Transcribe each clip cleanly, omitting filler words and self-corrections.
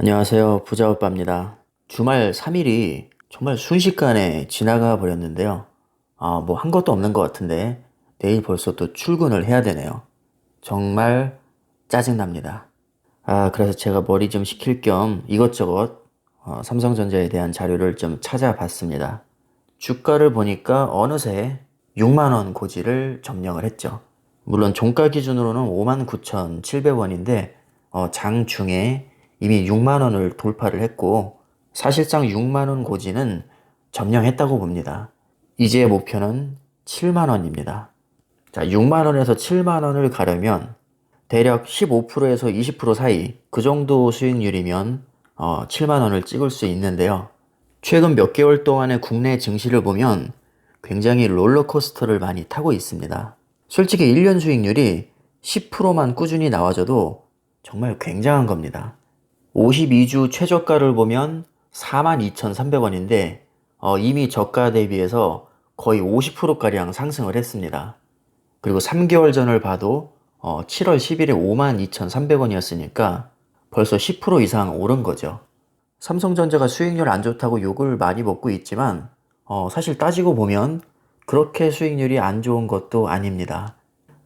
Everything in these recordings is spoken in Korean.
안녕하세요. 부자오빠입니다. 주말 3일이 정말 순식간에 지나가 버렸는데요. 뭐 한 것도 없는 것 같은데 내일 벌써 또 출근을 해야 되네요. 정말 짜증납니다. 그래서 제가 머리 좀 식힐 겸 이것저것 삼성전자에 대한 자료를 좀 찾아봤습니다. 주가를 보니까 어느새 6만 원 고지를 점령을 했죠. 물론 종가 기준으로는 59,700원인데 장중에 이미 6만 원을 돌파를 했고 사실상 6만 원 고지는 점령했다고 봅니다. 이제 목표는 7만 원입니다. 자, 6만 원에서 7만 원을 가려면 대략 15%에서 20% 사이 그 정도 수익률이면 7만 원을 찍을 수 있는데요. 최근 몇 개월 동안의 국내 증시를 보면 굉장히 롤러코스터를 많이 타고 있습니다. 솔직히 1년 수익률이 10%만 꾸준히 나와줘도 정말 굉장한 겁니다. 52주 최저가를 보면 42,300원인데 이미 저가 대비해서 거의 50%가량 상승을 했습니다. 그리고 3개월 전을 봐도 7월 10일에 52,300원이었으니까 벌써 10% 이상 오른 거죠. 삼성전자가 수익률 안 좋다고 욕을 많이 먹고 있지만 사실 따지고 보면 그렇게 수익률이 안 좋은 것도 아닙니다.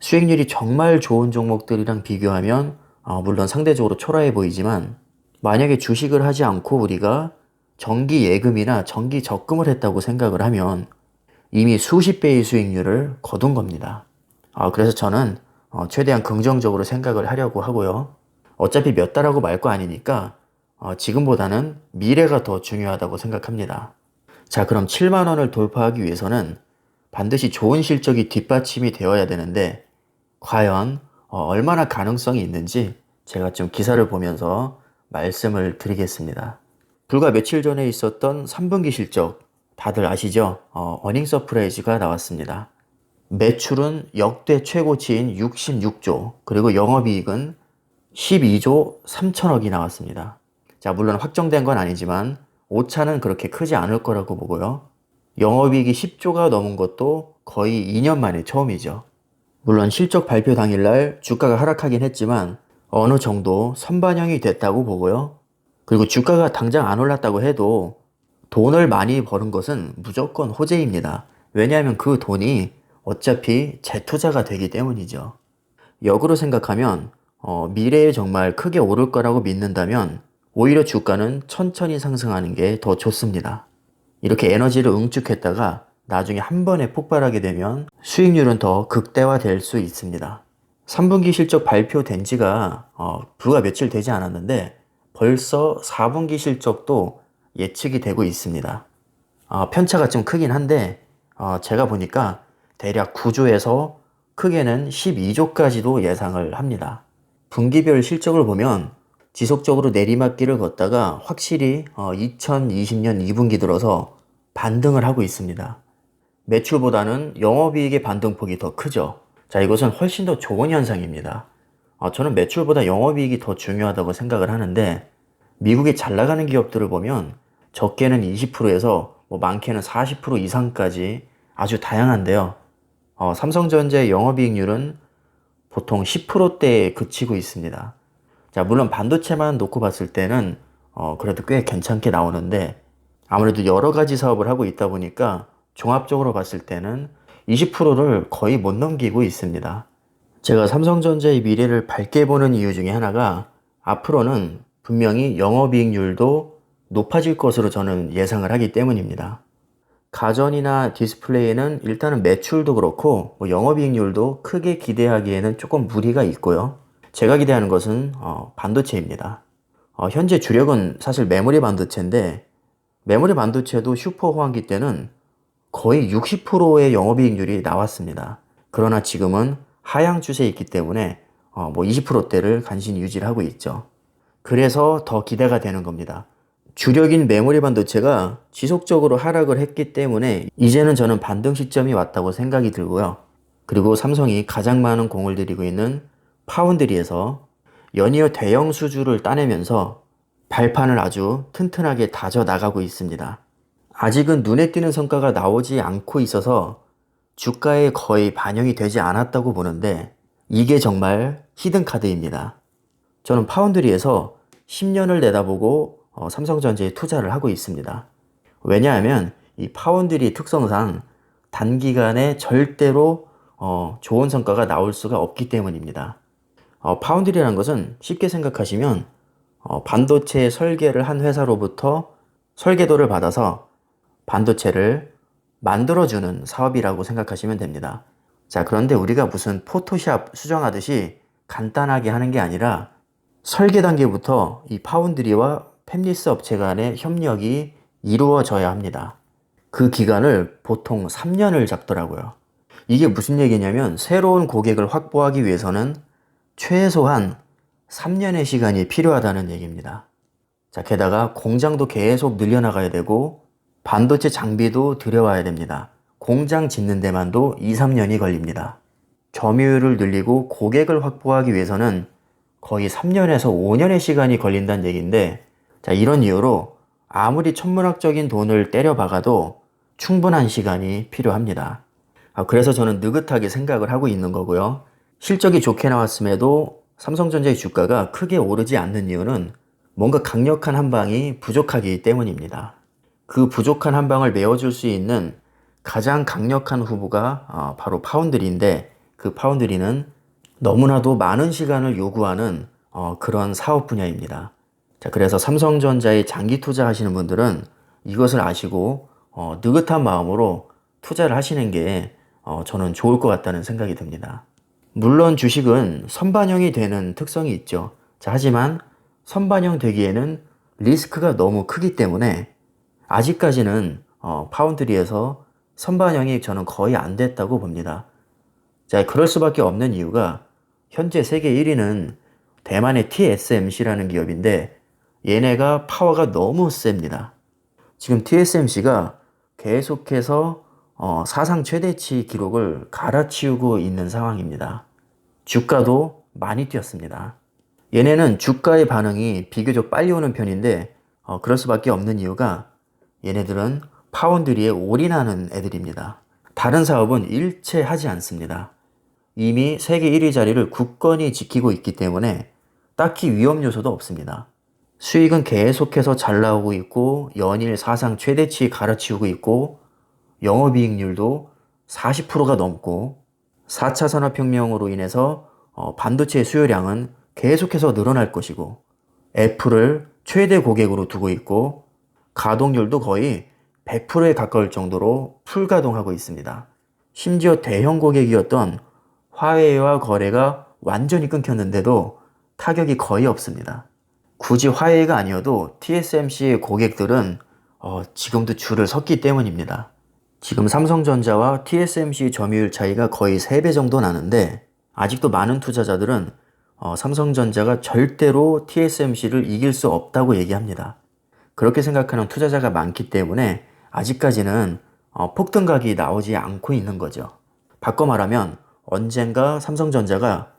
수익률이 정말 좋은 종목들이랑 비교하면 물론 상대적으로 초라해 보이지만 만약에 주식을 하지 않고 우리가 정기 예금이나 정기 적금을 했다고 생각을 하면 이미 수십 배의 수익률을 거둔 겁니다. 그래서 저는 최대한 긍정적으로 생각을 하려고 하고요. 어차피 몇 달하고 말 거 아니니까 지금보다는 미래가 더 중요하다고 생각합니다. 자, 그럼 7만 원을 돌파하기 위해서는 반드시 좋은 실적이 뒷받침이 되어야 되는데 과연 얼마나 가능성이 있는지 제가 좀 기사를 보면서 말씀을 드리겠습니다. 불과 며칠 전에 있었던 3분기 실적 다들 아시죠? 어닝 서프라이즈가 나왔습니다. 매출은 역대 최고치인 66조, 그리고 영업이익은 12조 3천억이 나왔습니다. 자, 물론 확정된 건 아니지만 오차는 그렇게 크지 않을 거라고 보고요. 영업이익이 10조가 넘은 것도 거의 2년 만에 처음이죠. 물론 실적 발표 당일날 주가가 하락하긴 했지만 어느 정도 선반영이 됐다고 보고요. 그리고 주가가 당장 안 올랐다고 해도 돈을 많이 버는 것은 무조건 호재입니다. 왜냐하면 그 돈이 어차피 재투자가 되기 때문이죠. 역으로 생각하면 미래에 정말 크게 오를 거라고 믿는다면 오히려 주가는 천천히 상승하는 게 더 좋습니다. 이렇게 에너지를 응축했다가 나중에 한 번에 폭발하게 되면 수익률은 더 극대화될 수 있습니다. 3분기 실적 발표된 지가 불과 며칠 되지 않았는데 벌써 4분기 실적도 예측이 되고 있습니다. 편차가 좀 크긴 한데 제가 보니까 대략 9조에서 크게는 12조까지도 예상을 합니다. 분기별 실적을 보면 지속적으로 내리막길을 걷다가 확실히 2020년 2분기 들어서 반등을 하고 있습니다. 매출보다는 영업이익의 반등폭이 더 크죠. 자, 이것은 훨씬 더 좋은 현상입니다. 저는 매출보다 영업이익이 더 중요하다고 생각을 하는데 미국의 잘 나가는 기업들을 보면 적게는 20%에서 많게는 40% 이상까지 아주 다양한데요. 삼성전자의 영업이익률은 보통 10%대에 그치고 있습니다. 자, 물론 반도체만 놓고 봤을 때는 그래도 꽤 괜찮게 나오는데 아무래도 여러 가지 사업을 하고 있다 보니까 종합적으로 봤을 때는 20%를 거의 못 넘기고 있습니다. 제가 삼성전자의 미래를 밝게 보는 이유 중에 하나가 앞으로는 분명히 영업이익률도 높아질 것으로 저는 예상을 하기 때문입니다. 가전이나 디스플레이는 일단은 매출도 그렇고 영업이익률도 크게 기대하기에는 조금 무리가 있고요. 제가 기대하는 것은 반도체입니다. 현재 주력은 사실 메모리 반도체인데 메모리 반도체도 슈퍼 호황기 때는 거의 60%의 영업이익률이 나왔습니다. 그러나 지금은 하향 추세에 있기 때문에 20%대를 간신히 유지를 하고 있죠. 그래서 더 기대가 되는 겁니다. 주력인 메모리 반도체가 지속적으로 하락을 했기 때문에 이제는 저는 반등 시점이 왔다고 생각이 들고요. 그리고 삼성이 가장 많은 공을 들이고 있는 파운드리에서 연이어 대형 수주를 따내면서 발판을 아주 튼튼하게 다져 나가고 있습니다. 아직은 눈에 띄는 성과가 나오지 않고 있어서 주가에 거의 반영이 되지 않았다고 보는데 이게 정말 히든 카드입니다. 저는 파운드리에서 10년을 내다보고 삼성전자에 투자를 하고 있습니다. 왜냐하면 이 파운드리 특성상 단기간에 절대로 좋은 성과가 나올 수가 없기 때문입니다. 파운드리라는 것은 쉽게 생각하시면 반도체 설계를 한 회사로부터 설계도를 받아서 반도체를 만들어주는 사업이라고 생각하시면 됩니다. 자, 그런데 우리가 무슨 포토샵 수정하듯이 간단하게 하는 게 아니라 설계 단계부터 이 파운드리와 팹리스 업체 간의 협력이 이루어져야 합니다. 그 기간을 보통 3년을 잡더라고요. 이게 무슨 얘기냐면 새로운 고객을 확보하기 위해서는 최소한 3년의 시간이 필요하다는 얘기입니다. 자, 게다가 공장도 계속 늘려나가야 되고 반도체 장비도 들여와야 됩니다. 공장 짓는 데만도 2, 3년이 걸립니다. 점유율을 늘리고 고객을 확보하기 위해서는 거의 3년에서 5년의 시간이 걸린다는 얘기인데, 자, 이런 이유로 아무리 천문학적인 돈을 때려박아도 충분한 시간이 필요합니다. 그래서 저는 느긋하게 생각을 하고 있는 거고요. 실적이 좋게 나왔음에도 삼성전자의 주가가 크게 오르지 않는 이유는 뭔가 강력한 한 방이 부족하기 때문입니다. 그 부족한 한 방을 메워줄 수 있는 가장 강력한 후보가 바로 파운드리인데, 그 파운드리는 너무나도 많은 시간을 요구하는 그런 사업 분야입니다. 자, 그래서 삼성전자에 장기 투자하시는 분들은 이것을 아시고 느긋한 마음으로 투자를 하시는 게 저는 좋을 것 같다는 생각이 듭니다. 물론 주식은 선반영이 되는 특성이 있죠. 자, 하지만 선반영 되기에는 리스크가 너무 크기 때문에 아직까지는 파운드리에서 선반영이 저는 거의 안 됐다고 봅니다. 자, 그럴 수밖에 없는 이유가 현재 세계 1위는 대만의 TSMC라는 기업인데 얘네가 파워가 너무 셉니다. 지금 TSMC가 계속해서 사상 최대치 기록을 갈아치우고 있는 상황입니다. 주가도 많이 뛰었습니다. 얘네는 주가의 반응이 비교적 빨리 오는 편인데 그럴 수밖에 없는 이유가 얘네들은 파운드리에 올인하는 애들입니다. 다른 사업은 일체 하지 않습니다. 이미 세계 1위 자리를 굳건히 지키고 있기 때문에 딱히 위험 요소도 없습니다. 수익은 계속해서 잘 나오고 있고 연일 사상 최대치 갈아치우고 있고 영업이익률도 40%가 넘고 4차 산업혁명으로 인해서 반도체 수요량은 계속해서 늘어날 것이고 애플을 최대 고객으로 두고 있고 가동률도 거의 100%에 가까울 정도로 풀가동하고 있습니다. 심지어 대형 고객이었던 화웨이와 거래가 완전히 끊겼는데도 타격이 거의 없습니다. 굳이 화웨이가 아니어도 TSMC의 고객들은 지금도 줄을 섰기 때문입니다. 지금 삼성전자와 TSMC 점유율 차이가 거의 3배 정도 나는데 아직도 많은 투자자들은 삼성전자가 절대로 TSMC를 이길 수 없다고 얘기합니다. 그렇게 생각하는 투자자가 많기 때문에 아직까지는 폭등각이 나오지 않고 있는 거죠. 바꿔 말하면 언젠가 삼성전자가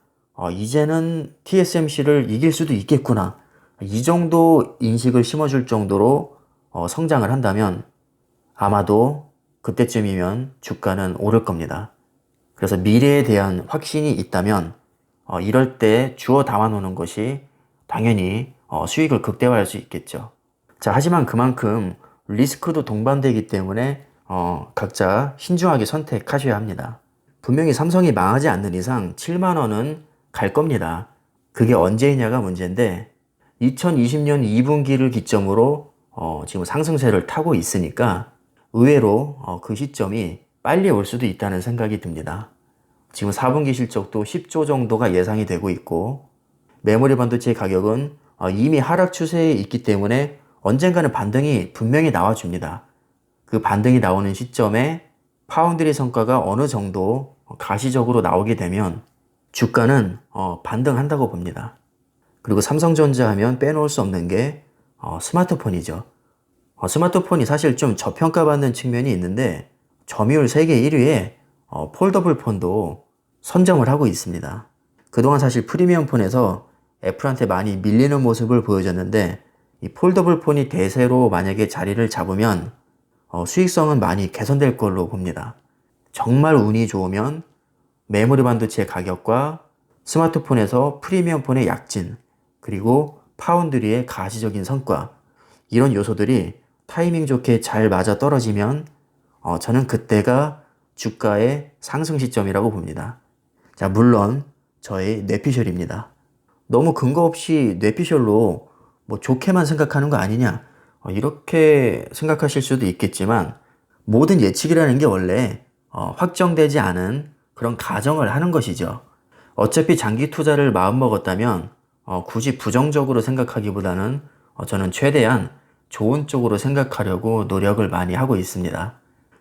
이제는 TSMC를 이길 수도 있겠구나, 이 정도 인식을 심어줄 정도로 성장을 한다면 아마도 그때쯤이면 주가는 오를 겁니다. 그래서 미래에 대한 확신이 있다면 이럴 때 주워 담아놓는 것이 당연히 수익을 극대화할 수 있겠죠. 자, 하지만 그만큼 리스크도 동반되기 때문에 각자 신중하게 선택하셔야 합니다. 분명히 삼성이 망하지 않는 이상 7만 원은 갈 겁니다. 그게 언제이냐가 문제인데 2020년 2분기를 기점으로 지금 상승세를 타고 있으니까 의외로 그 시점이 빨리 올 수도 있다는 생각이 듭니다. 지금 4분기 실적도 10조 정도가 예상이 되고 있고 메모리 반도체 가격은 이미 하락 추세에 있기 때문에 언젠가는 반등이 분명히 나와줍니다. 그 반등이 나오는 시점에 파운드리 성과가 어느 정도 가시적으로 나오게 되면 주가는 반등한다고 봅니다. 그리고 삼성전자 하면 빼놓을 수 없는 게 스마트폰이죠. 스마트폰이 사실 좀 저평가받는 측면이 있는데 점유율 세계 1위에 폴더블 폰도 선점을 하고 있습니다. 그동안 사실 프리미엄 폰에서 애플한테 많이 밀리는 모습을 보여줬는데 이 폴더블 폰이 대세로 만약에 자리를 잡으면 수익성은 많이 개선될 걸로 봅니다. 정말 운이 좋으면 메모리 반도체 가격과 스마트폰에서 프리미엄 폰의 약진, 그리고 파운드리의 가시적인 성과, 이런 요소들이 타이밍 좋게 잘 맞아 떨어지면 저는 그때가 주가의 상승 시점이라고 봅니다. 자, 물론 저의 뇌피셜입니다. 너무 근거 없이 뇌피셜로 뭐 좋게만 생각하는 거 아니냐, 이렇게 생각하실 수도 있겠지만, 모든 예측이라는 게 원래 확정되지 않은 그런 가정을 하는 것이죠. 어차피 장기 투자를 마음먹었다면 굳이 부정적으로 생각하기보다는 저는 최대한 좋은 쪽으로 생각하려고 노력을 많이 하고 있습니다.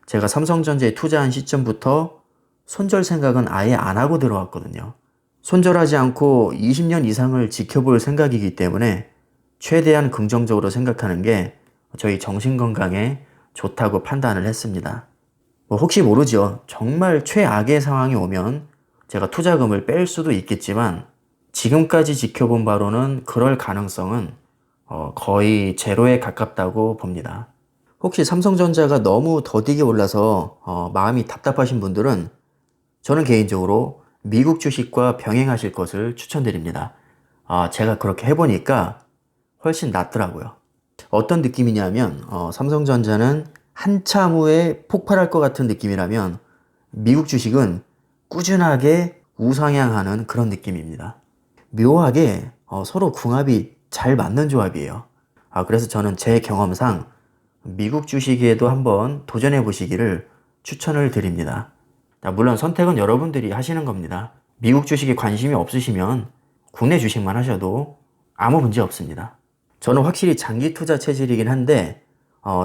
제가 삼성전자에 투자한 시점부터 손절 생각은 아예 안 하고 들어왔거든요. 손절하지 않고 20년 이상을 지켜볼 생각이기 때문에 최대한 긍정적으로 생각하는 게 저희 정신건강에 좋다고 판단을 했습니다. 뭐 혹시 모르죠. 정말 최악의 상황이 오면 제가 투자금을 뺄 수도 있겠지만, 지금까지 지켜본 바로는 그럴 가능성은 거의 제로에 가깝다고 봅니다. 혹시 삼성전자가 너무 더디게 올라서 마음이 답답하신 분들은 저는 개인적으로 미국 주식과 병행하실 것을 추천드립니다. 제가 그렇게 해보니까 훨씬 낫더라고요. 어떤 느낌이냐면 삼성전자는 한참 후에 폭발할 것 같은 느낌이라면, 미국 주식은 꾸준하게 우상향하는 그런 느낌입니다. 묘하게 서로 궁합이 잘 맞는 조합이에요. 그래서 저는 제 경험상 미국 주식에도 한번 도전해 보시기를 추천을 드립니다. 물론 선택은 여러분들이 하시는 겁니다. 미국 주식에 관심이 없으시면 국내 주식만 하셔도 아무 문제 없습니다. 저는 확실히 장기 투자 체질이긴 한데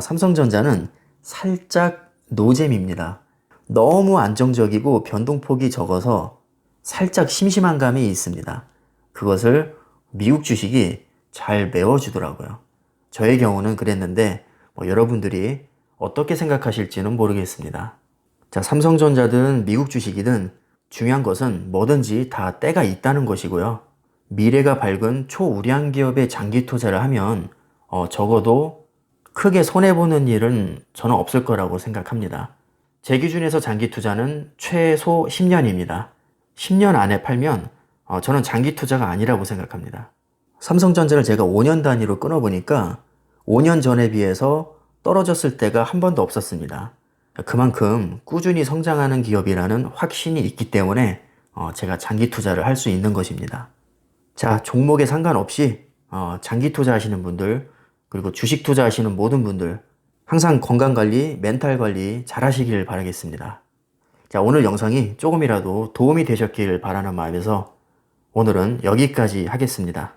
삼성전자는 살짝 노잼입니다. 너무 안정적이고 변동폭이 적어서 살짝 심심한 감이 있습니다. 그것을 미국 주식이 잘 메워주더라고요. 저의 경우는 그랬는데 여러분들이 어떻게 생각하실지는 모르겠습니다. 자, 삼성전자든 미국 주식이든 중요한 것은 뭐든지 다 때가 있다는 것이고요. 미래가 밝은 초우량 기업에 장기 투자를 하면 적어도 크게 손해보는 일은 저는 없을 거라고 생각합니다. 제 기준에서 장기 투자는 최소 10년입니다. 10년 안에 팔면 저는 장기 투자가 아니라고 생각합니다. 삼성전자를 제가 5년 단위로 끊어보니까 5년 전에 비해서 떨어졌을 때가 한 번도 없었습니다. 그만큼 꾸준히 성장하는 기업이라는 확신이 있기 때문에 제가 장기 투자를 할 수 있는 것입니다. 자, 종목에 상관없이 장기 투자하시는 분들, 그리고 주식 투자하시는 모든 분들, 항상 건강관리, 멘탈관리 잘 하시길 바라겠습니다. 자, 오늘 영상이 조금이라도 도움이 되셨길 바라는 마음에서 오늘은 여기까지 하겠습니다.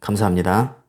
감사합니다.